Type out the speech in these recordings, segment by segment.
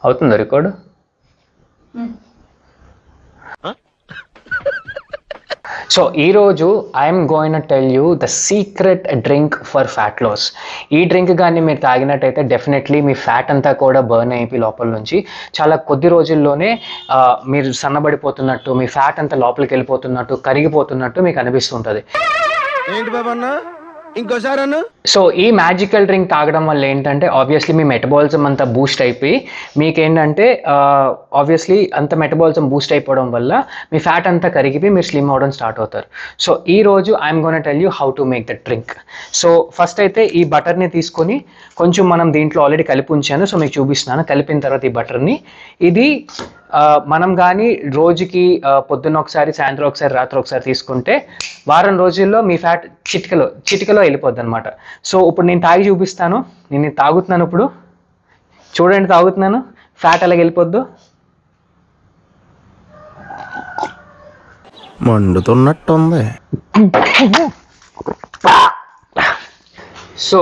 అవుతుందా record? So ఈరోజు I'm going to tell you the secret drink for fat loss. ఈ drink కానీ మీరు తాగినట్టయితే డెఫినెట్లీ మీ ఫ్యాట్ అంతా కూడా బర్న్ అయిపోయి లోపల నుంచి చాలా కొద్ది రోజుల్లోనే మీరు సన్నబడిపోతున్నట్టు, మీ ఫ్యాట్ అంతా లోపలికి వెళ్ళిపోతున్నట్టు, కరిగిపోతున్నట్టు మీకు అనిపిస్తుంటుంది. ఏంటి బాబన్నా ఇంకోసారి అన్న. సో ఈ మ్యాజికల్ డ్రింక్ తాగడం వల్ల ఏంటంటే ఆబ్వియస్లీ మీ మెటబాలిజం అంతా బూస్ట్ అయిపోయి మీకేంటంటే ఆబ్వియస్లీ అంత మెటబాలిజం బూస్ట్ అయిపోవడం వల్ల మీ ఫ్యాట్ అంతా కరిగిపోయి మీరు స్లిమ్ అవ్వడం స్టార్ట్ అవుతారు. సో ఈ రోజు I'm gonna tell you how to make that drink. So first అయితే ఈ బటర్ని తీసుకొని కొంచెం మనం దీంట్లో ఆల్రెడీ కలిపి ఉంచాను, సో మీకు చూపిస్తున్నాను. కలిపిన తర్వాత ఈ బటర్ని ఇది మనం కానీ రోజుకి పొద్దున్న ఒకసారి, సాయంత్రం ఒకసారి, రాత్రి ఒకసారి తీసుకుంటే వారం రోజుల్లో మీ ఫ్యాట్ చిటికలో వెళ్ళిపోద్ది అనమాట. సో ఇప్పుడు నేను తాగి చూపిస్తాను. నేను తాగుతున్నాను, ఇప్పుడు చూడండి తాగుతున్నాను, ఫ్యాట్ అలాగ వెళ్ళిపోద్దు. మండుతున్నట్టుంది. సో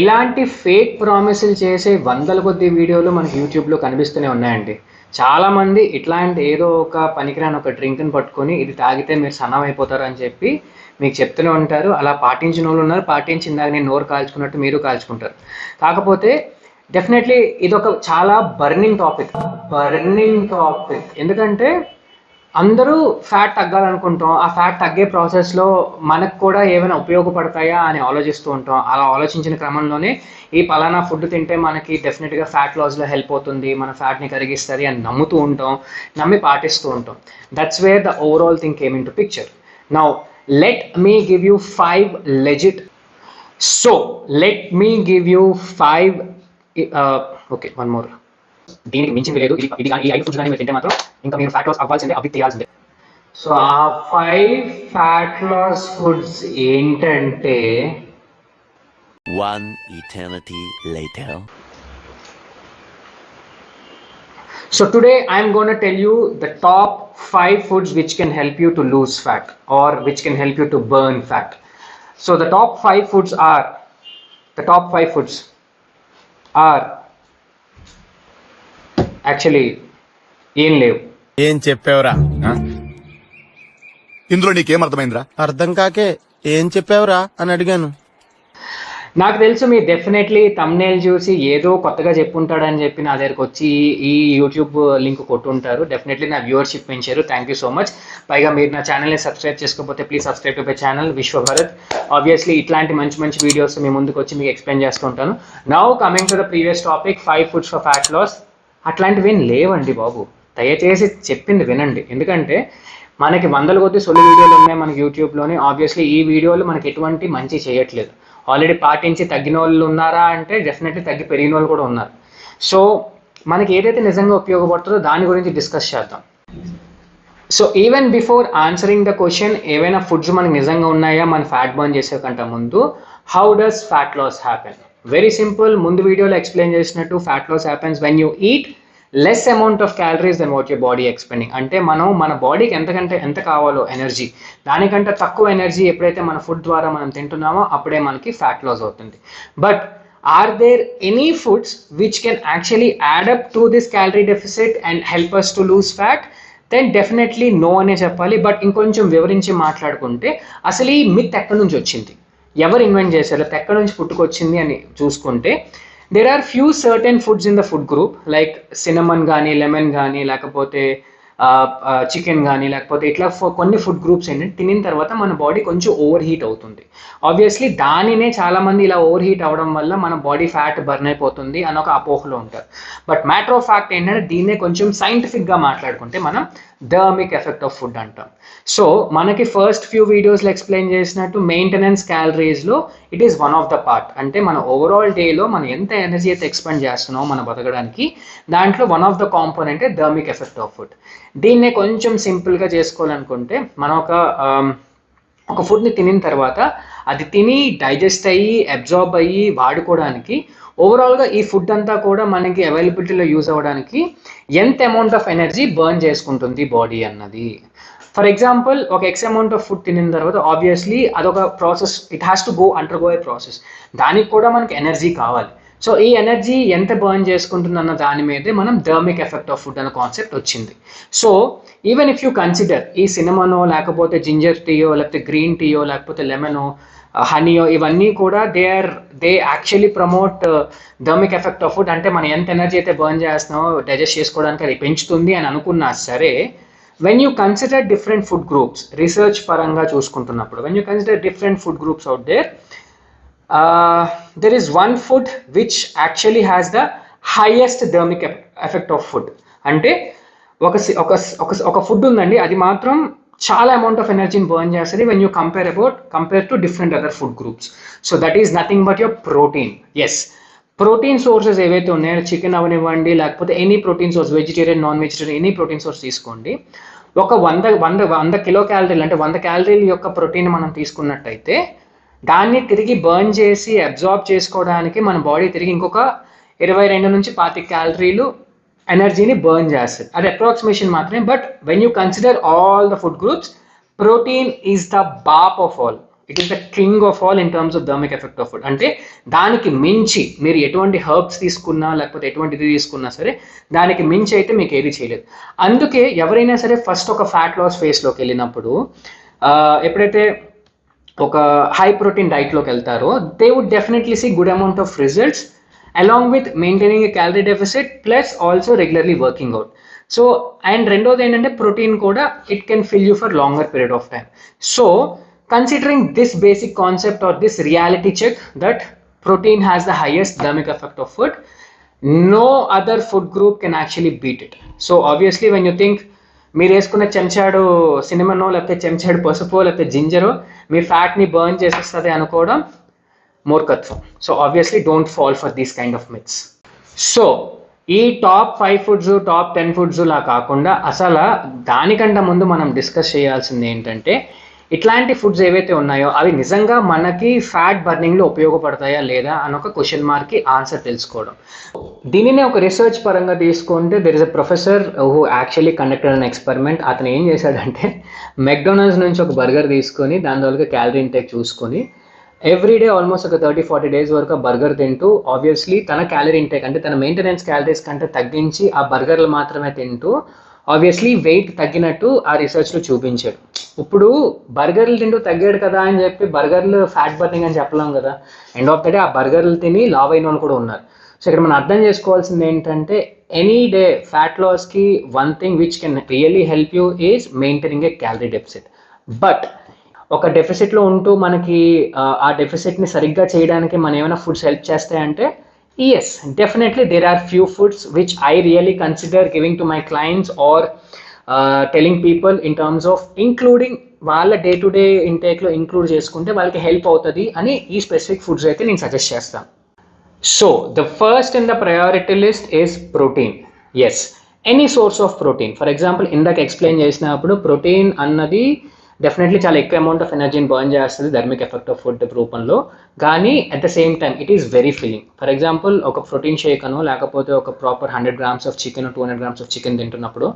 ఇలాంటి ఫేక్ ప్రామిసులు చేసే వందల కొద్ది వీడియోలు మనకి యూట్యూబ్లో కనిపిస్తూనే ఉన్నాయండి. చాలామంది ఇట్లాంటి ఏదో ఒక పనికిరాని ఒక డ్రింక్ని పట్టుకొని ఇది తాగితే మీరు సన్నం అయిపోతారు అని చెప్పి మీకు చెప్తూనే ఉంటారు. అలా పాటించిన వాళ్ళు ఉన్నారు, పాటించిందాక నేను నోరు కాల్చుకున్నట్టు మీరు కాల్చుకుంటారు. కాకపోతే డెఫినెట్లీ ఇది ఒక చాలా బర్నింగ్ టాపిక్. ఎందుకంటే అందరూ ఫ్యాట్ తగ్గాలనుకుంటాం. ఆ ఫ్యాట్ తగ్గే ప్రాసెస్లో మనకు కూడా ఏమైనా ఉపయోగపడతాయా అని ఆలోచిస్తూ ఉంటాం. అలా ఆలోచించిన క్రమంలోనే ఈ పలానా ఫుడ్ తింటే మనకి డెఫినెట్గా ఫ్యాట్ లాస్లో హెల్ప్ అవుతుంది, మన ఫ్యాట్ని కరిగిస్తుంది అని నమ్ముతూ ఉంటాం, నమ్మి పాటిస్తూ ఉంటాం. That's where the overall thing came in to picture. Now let me give you 5 legit. So let me give you 5 okay, one more. దీనికి మించింది లేదు. ఇది ఈ 5 ఫుడ్స్ కానీ మీరు తింటే మాత్రం ఇంకా మీరు ఫ్యాట్ లాస్ అవ్వాల్సిందే, అవి తీయాల్సిందే. సో ఆ 5 ఫ్యాట్ లాస్ ఫుడ్స్ ఏంటంటే, One eternity later. So today I am going to tell you the top 5 foods which can help you to lose fat or which can help you to burn fat. So the top 5 foods are actually ఏం లేవు. ఏం చెప్పావురా? ఇందులో నీకేం అర్థమైందిరా? అర్థం కాకే ఏం చెప్పావురా అని అడిగాను. నాకు తెలుసు మీరు డెఫినెట్లీ తమ్నేల్ చూసి ఏదో కొత్తగా చెప్పుంటాడని చెప్పి నా దగ్గరకు వచ్చి ఈ యూట్యూబ్ లింక్ కొట్టుంటారు. డెఫినెట్లీ నా వ్యూవర్షిప్ పెంచారు, థ్యాంక్ యూ సో మచ్. పైగా మీరు నా ఛానల్ని సబ్స్క్రైబ్ చేసుకోకపోతే please subscribe to my channel Vishwabharat. Obviously ఇట్లాంటి మంచి మంచి వీడియోస్ మీ ముందుకు వచ్చి మీకు ఎక్స్ప్లెయిన్ చేస్తుంటాను. Now coming to the previous topic, 5 foods for fat loss. అట్లాంటివి ఏం లేవండి బాబు, దయచేసి చెప్పింది వినండి. ఎందుకంటే మనకి వందల కొద్ది సొల్లు వీడియోలు ఉన్నాయి మనకి యూట్యూబ్లోని. ఆబ్వియస్లీ ఈ వీడియోలు మనకి ఎటువంటి మంచి చేయట్లేదు. ఆల్రెడీ పాటించి తగ్గిన వాళ్ళు ఉన్నారా అంటే డెఫినెట్లీ తగ్గి పెరిగిన వాళ్ళు కూడా ఉన్నారు. సో మనకి ఏదైతే నిజంగా ఉపయోగపడుతుందో దాని గురించి డిస్కస్ చేద్దాం. So even before answering the question, ఏవైనా ఫుడ్స్ మనకి నిజంగా ఉన్నాయా మన ఫ్యాట్ బర్న్ చేసే కంటే ముందు, how does fat loss happen? Very simple. ముందు వీడియోలో ఎక్స్ప్లెయిన్ చేసినట్టు fat loss happens when you eat less amount of calories then what your body expending. అంటే మనం మన బాడీకి ఎంత కావాలో ఎనర్జీ, దానికంటే తక్కువ ఎనర్జీ ఎప్పుడైతే మన ఫుడ్ ద్వారా మనం తింటున్నామో అప్పుడే మనకి ఫ్యాట్ లాస్ అవుతుంది. But are there any foods which can actually add up to this calorie deficit and help us to lose fat? Then definitely no అనే చెప్పాలి. బట్ ఇంకొంచెం వివరించి మాట్లాడుకుంటే అసలు ఈ మిత్ ఎక్కడి నుంచి వచ్చింది, ఎవరు ఇన్వెంట్ చేశారు, ఎక్కడి నుంచి పుట్టుకొచ్చింది అని చూసుకుంటే, there are few certain foods in the food group like cinnamon కానీ, లెమన్ కానీ, లేకపోతే చికెన్ కానీ, లేకపోతే ఇట్లా కొన్ని ఫుడ్ గ్రూప్స్ ఏంటంటే తినిన తర్వాత మన బాడీ కొంచెం ఓవర్ హీట్ అవుతుంది. ఆబ్వియస్లీ దానినే చాలామంది ఇలా ఓవర్ హీట్ అవ్వడం వల్ల మన బాడీ ఫ్యాట్ బర్న్ అయిపోతుంది అని ఒక అపోహలో ఉంటారు. బట్ మ్యాటర్ ఆఫ్ ఫ్యాక్ట్ ఏంటంటే దీన్నే కొంచెం సైంటిఫిక్గా మాట్లాడుకుంటే మనం థర్మిక్ ఎఫెక్ట్ ఆఫ్ ఫుడ్ అంటాం. సో మనకి ఫస్ట్ ఫ్యూ వీడియోస్లో ఎక్స్ప్లెయిన్ చేసినట్టు మెయింటెనెన్స్ క్యాలరీస్లో it is one of the part. అంటే మన ఓవరాల్ డేలో మనం ఎంత ఎనర్జీ అయితే ఎక్స్పెండ్ చేస్తున్నామో మన బతకడానికి, దాంట్లో వన్ ఆఫ్ ద కాంపోనెంటే థర్మిక్ ఎఫెక్ట్ ఆఫ్ ఫుడ్. దీన్నే కొంచెం సింపుల్గా చేసుకోవాలనుకుంటే, మనం ఒక ఫుడ్ని తినిన తర్వాత అది తిని డైజెస్ట్ అయ్యి అబ్జార్బ్ అయ్యి వాడుకోవడానికి, ఓవరాల్గా ఈ ఫుడ్ అంతా కూడా మనకి అవైలబిలిటీలో యూజ్ అవ్వడానికి ఎంత అమౌంట్ ఆఫ్ ఎనర్జీ బర్న్ చేసుకుంటుంది బాడీ అన్నది. ఫర్ ఎగ్జాంపుల్, ఒక ఎక్స్ అమౌంట్ ఆఫ్ ఫుడ్ తినిన తర్వాత ఆబ్వియస్లీ అదొక process, it has to undergo A process. దానికి కూడా మనకి ఎనర్జీ కావాలి. సో ఈ ఎనర్జీ ఎంత బర్న్ చేసుకుంటుంది అన్న దాని మీదే మనం థర్మిక్ ఎఫెక్ట్ ఆఫ్ ఫుడ్ అన్న కాన్సెప్ట్ వచ్చింది. So even if you consider ఈ సినమనో లేకపోతే జింజర్ టీయో లేకపోతే గ్రీన్ టీయో లేకపోతే లెమనో హనీయో ఇవన్నీ కూడా they actually promote thermic effect of food. అంటే మనం ఎంత ఎనర్జీ అయితే బర్న్ చేస్తున్నామో డైజెస్ట్ చేసుకోవడానికి అది పెంచుతుంది అని అనుకున్నా సరే, when you consider different food groups, research paranga చూసుకుంటున్నప్పుడు, when you consider different food groups out there, there is one food which actually has the highest thermic effect of food. అంటే ఒక food ఉందండి, అది మాత్రం చాలా అమౌంట్ ఆఫ్ ఎనర్జీని burn చేస్తుంది when you compare to different other food groups. So that is nothing but your protein. Yes, protein sources ఏవైతే ఉన్నాయో, చికెన్ అవనివ్వండి లేకపోతే any protein source, vegetarian non vegetarian any protein source తీసుకోండి, ఒక 100 kilo క్యాలరీలు అంటే 100 క్యాలరీల యొక్క ప్రోటీన్ మనం తీసుకున్నట్టయితే దాన్ని తిరిగి బర్న్ చేసి అబ్జార్బ్ చేసుకోవడానికి మన బాడీ తిరిగి ఇంకొక 22 నుంచి 25 క్యాలరీలు ఎనర్జీని బర్న్ చేస్తుంది. అది అప్రాక్సిమేషన్ మాత్రమే. But when you consider all the food groups, protein is the బాప్ of all. It is the king of all in terms of thermic effect of food. అంటే దానికి మించి మీరు ఎటువంటి హర్బ్స్ తీసుకున్నా లేకపోతే ఎటువంటి ఇది తీసుకున్నా సరే దానికి మించి అయితే మీకు ఏది చేయలేదు. అందుకే ఎవరైనా సరే ఫస్ట్ ఒక ఫ్యాట్ లాస్ ఫేస్లోకి వెళ్ళినప్పుడు, ఎప్పుడైతే ఒక హై ప్రోటీన్ డైట్లోకి వెళ్తారో, they would definitely see good amount of results along with maintaining a calorie deficit plus also regularly working out. So and రెండోది ఏంటంటే ప్రోటీన్ కూడా it can fill you for longer period of time. So considering this basic concept or this reality check that protein has the highest thermic effect of food, no other food group can actually beat it. So obviously when you think మీరు వేసుకున్న చెంచాడు సినిమనో లేకపోతే చెంచాడు పసుపు లేకపోతే జింజరో మీ ఫ్యాట్ని burn చేసేస్తుంది అనుకోవడం మూర్ఖత్వం. So obviously don't fall for these kind of myths. So ఈ టాప్ 5 ఫుడ్స్ టాప్ 10 ఫుడ్స్ లా కాకుండా అసలు దానికంటే ముందు మనం డిస్కస్ చేయాల్సింది ఏంటంటే, ఇట్లాంటి ఫుడ్స్ ఏవైతే ఉన్నాయో అవి నిజంగా మనకి ఫ్యాట్ బర్నింగ్లో ఉపయోగపడతాయా లేదా అని ఒక క్వశ్చన్ మార్క్కి ఆన్సర్ తెలుసుకోవడం. దీనినే ఒక రీసెర్చ్ పరంగా తీసుకుంటే, there is a professor who actually conducted an experiment. అతను ఏం చేశాడంటే, మెక్డొనాల్డ్స్ నుంచి ఒక బర్గర్ తీసుకొని దాని వరకు క్యాలరీ ఇంటేక్ చూసుకొని ఎవ్రీడే ఆల్మోస్ట్ ఒక 30-40 డేస్ వరకు ఆ బర్గర్ తింటూ, ఆబ్వియస్లీ తన క్యాలరీ ఇంటేక్ అంటే తన మెయింటెనెన్స్ క్యాలరీస్ కంటే తగ్గించి ఆ బర్గర్లు మాత్రమే తింటూ ఆబ్వియస్లీ వెయిట్ తగ్గినట్టు ఆ రీసెర్చ్లో చూపించాడు. ఇప్పుడు బర్గర్లు తింటూ తగ్గాడు కదా అని చెప్పి బర్గర్లు ఫ్యాట్ బర్నింగ్ అని చెప్పలేం కదా. ఎండ్ ఆఫ్ ద డే ఆ బర్గర్లు తిని లావ్ అయిన వాళ్ళు కూడా ఉన్నారు. సో ఇక్కడ మనం అర్థం చేసుకోవాల్సింది ఏంటంటే, ఎనీ డే ఫ్యాట్ లాస్కి one thing which can really help you is maintaining a calorie deficit. But ఒక డెఫిసిట్లో ఉంటూ మనకి ఆ డెఫిసిట్ని సరిగ్గా చేయడానికి మనం ఏమైనా ఫుడ్స్ హెల్ప్ చేస్తాయంటే, yes, definitely there are few foods which I really consider giving to my clients or telling people in terms of including వాళ్ళ డే టు డే ఇంటేక్లో ఇంక్లూడ్ చేసుకుంటే వాళ్ళకి హెల్ప్ అవుతుంది అని ఈ స్పెసిఫిక్ ఫుడ్స్ అయితే నేను సజెస్ట్ చేస్తాను. So the first in the priority list is protein. Yes, any source of protein. For example ఇందాక ఎక్స్ప్లెయిన్ చేసినప్పుడు ప్రోటీన్ అన్నది డెఫినెట్లీ చాలా ఎక్కువ అమౌంట్ ఆఫ్ ఎనర్జీని బర్న్ చేస్తుంది థర్మిక్ ఎఫెక్ట్ ఆఫ్ ఫుడ్ రూపంలో, కానీ at the same time it is very filling. For example ఒక ప్రోటీన్ షేక్ అనో లేకపోతే ఒక proper 100 grams of chicken 200 grams of chicken తింటున్నప్పుడు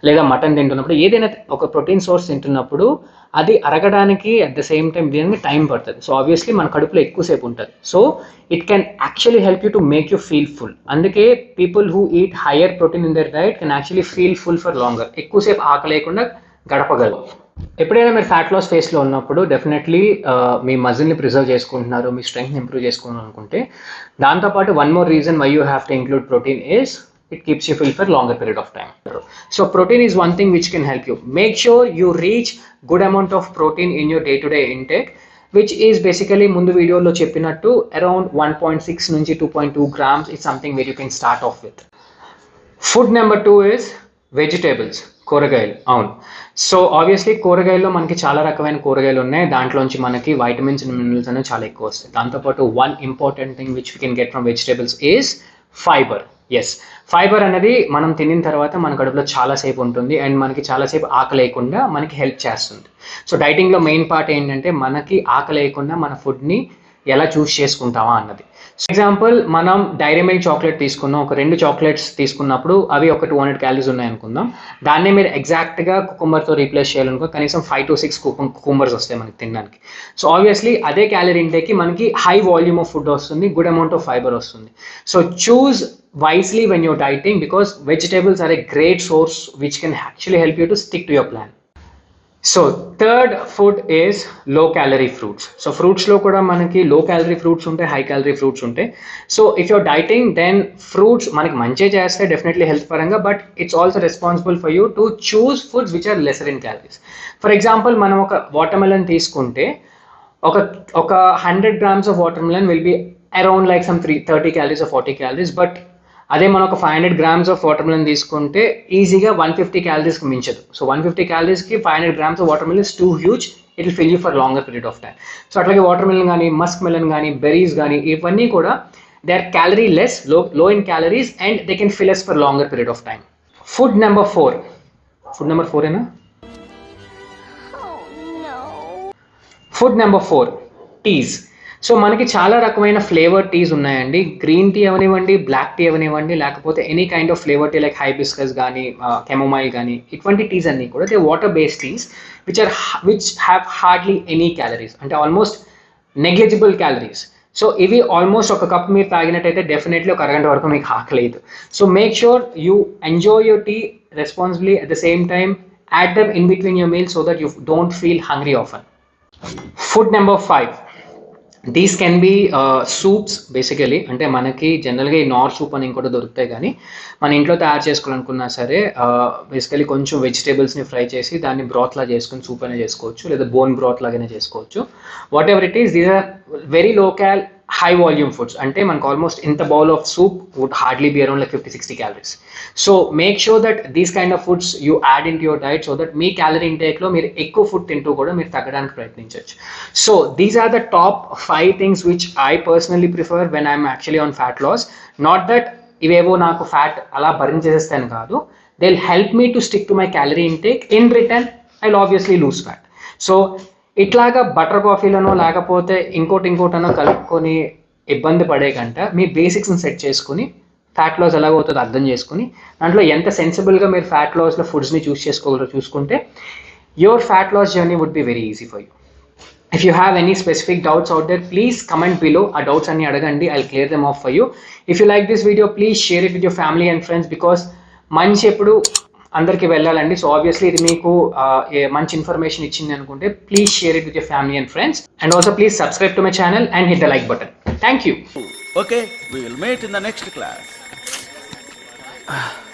లేదా మటన్ తింటున్నప్పుడు ఏదైనా ఒక ప్రోటీన్ సోర్స్ తింటున్నప్పుడు అది అరగడానికి అట్ ద సేమ్ టైం దీనికి టైం పడుతుంది. సో ఆబ్వియస్లీ మన కడుపులో ఎక్కువసేపు ఉంటుంది. So it can actually help you to make you feel full. అందుకే people who eat higher protein in their diet can actually feel full for longer. ఎక్కువసేపు ఆకలేకుండా గడపగలరు. ఎప్పుడైనా మీరు ఫ్యాట్ లాస్ ఫేస్లో ఉన్నప్పుడు డెఫినెట్లీ మీ మజిల్ని ప్రిజర్వ్ చేసుకుంటున్నారు, మీ స్ట్రెంగ్త్ని ఇంప్రూవ్ చేసుకోవాలి అనుకుంటే, దాంతోపాటు one more reason why you have to include protein is it keeps you full for longer period of time. So protein is one thing which can help you. Make sure you reach good amount of protein in your day to day intake, which is basically mundu video lo cheppinattu around 1.6 nunchi 2.2 grams is something where you can start off with. Food number 2 is vegetables, కూరగాయలు. అవును, so obviously కూరగాయల్లో మనకి చాలా రకమైన కూరగాయలు ఉన్నాయి. దాంట్లోంచి మనకి వైటమిన్స్ అండ్ మినరల్స్ అనేవి చాలా ఎక్కువ వస్తాయి. దాంతోపాటు one important thing which we can get from vegetables is fibre. Yes, fibre అనేది మనం తినిన తర్వాత మన కడుపులో చాలాసేపు ఉంటుంది అండ్ మనకి చాలాసేపు ఆకలి లేకుండా మనకి హెల్ప్ చేస్తుంది. సో డైటింగ్లో మెయిన్ పార్ట్ ఏంటంటే మనకి ఆకలి లేకుండా మన ఫుడ్ని ఎలా చూస్ చేసుకుంటామా అన్నది. ఎగ్జాంపుల్ మనం డైరీ మిల్క్ చాక్లెట్ తీసుకున్నాం, ఒక 2 చాక్లెట్స్ తీసుకున్నప్పుడు అవి ఒక 200 క్యాలరీస్ ఉన్నాయి అనుకుందాం. దాన్నే మీరు ఎగ్జాక్ట్గా కుకుంబర్తో రీప్లేస్ చేయాలనుకో కనీసం 5 to 6 కుకుంబర్స్ వస్తాయి మనకి తినడానికి. సో ఆబ్వియస్లీ అదే క్యాలరీ ఇంటేక్కి మనకి హై వాల్యూమ్ ఆఫ్ ఫుడ్ వస్తుంది, గుడ్ అమౌంట్ ఆఫ్ ఫైబర్ వస్తుంది. So choose wisely when you're dieting because vegetables are a great source which can actually help you to stick to your plan. So third food is low calorie fruits. So fruits lo kuda manaki low calorie fruits unte, high calorie fruits unte. So if you're dieting, then fruits manaki manche cheste definitely health paranga, but it's also responsible for you to choose foods which are lesser in calories. For example, మనం ఒక watermelon తీసుకుంటే ఒక 100 grams of watermelon will be around like some 30 calories or 40 calories, but అదే మనం ఒక 500 grams of water melon తీసుకుంటే ఈజీగా 150 క్యాలరీస్కి మించదు. సో 150 క్యాలరీస్కి 500 grams of water melon is too huge, it will fill you for longer period of time. So అట్లాగే water melon కానీ, మస్క్ మిలన్ కానీ, బెర్రీస్ కానీ, ఇవన్నీ కూడా they are calorie less, low in calories and they can fill us for longer period of time. Food number 4 ఏనా? Food number 4 teas. So మనకి చాలా రకమైన ఫ్లేవర్ టీస్ ఉన్నాయండి. గ్రీన్ టీ అవనివ్వండి, బ్లాక్ టీ అవనివ్వండి, లేకపోతే any kind of flavour tea like hibiscus కానీ, chamomile కానీ, ఇటువంటి టీస్ అన్నీ కూడా they water based teas which have hardly any calories, అంటే ఆల్మోస్ట్ నెగ్లిజిబుల్ క్యాలరీస్. సో ఇవి ఆల్మోస్ట్ ఒక కప్ మీరు తాగినట్టయితే డెఫినెట్లీ ఒక అరగంట వరకు మీకు ఆకలేదు. So make sure you enjoy your tea responsibly, at the same time add them in between your meals so that you don't feel hungry often. Food number 5, these can be soups basically. అంటే మనకి జనరల్గా ఈ నార్ soup అని ఇంకోటి దొరుకుతాయి, కానీ మన ఇంట్లో తయారు చేసుకోవాలనుకున్నా సరే బేసికలీ కొంచెం వెజిటేబుల్స్ని ఫ్రై చేసి దాన్ని బ్రాత్ లా చేసుకుని సూప్ అయినా చేసుకోవచ్చు, లేదా బోన్ బ్రాత్ లాగానే చేసుకోవచ్చు. Whatever it is, these are very local high volume foods. అంటే మనకు ఆల్మోస్ట్ ఇంత bowl of soup would hardly be around like 50-60 calories. So make sure that these kind of foods you add into your diet so that మీ calorie ఇంటేక్లో మీరు ఎక్కువ food తింటూ కూడా మీరు తగ్గడానికి ప్రయత్నించవచ్చు. So these are the top 5 things which I personally prefer when I'm actually on fat loss. Not that ఇవేవో నాకు ఫ్యాట్ అలా బర్న్ చేసేస్తాను కాదు, they'll help me to stick to my calorie intake. In return I'll obviously lose fat. So ఇట్లాగా butter కాఫీలను లేకపోతే ఇంకోటనో కలుపుకొని ఇబ్బంది పడే కంట మీ బేసిక్స్ని సెట్ చేసుకుని ఫ్యాట్ లాస్ ఎలాగవుతుందో అర్థం చేసుకుని దాంట్లో ఎంత సెన్సిబుల్గా మీరు ఫ్యాట్ లాస్లో ఫుడ్స్ని చూసుకుంటే your fat loss journey would be very easy for you. If you have any specific doubts out there, please comment below. ఆ డౌట్స్ అన్ని అడగండి, I'll clear them off for you. If you like this video, please share it with your family and friends because మంచి ఎప్పుడు అందరికి వెళ్ళాలండి. So obviously ఇది మీకు మంచి ఇన్ఫర్మేషన్ ఇచ్చింది అనుకుంటే please share it with your family and friends and also please subscribe to my channel and hit the like button. Thank you. Okay, we will meet in the next class.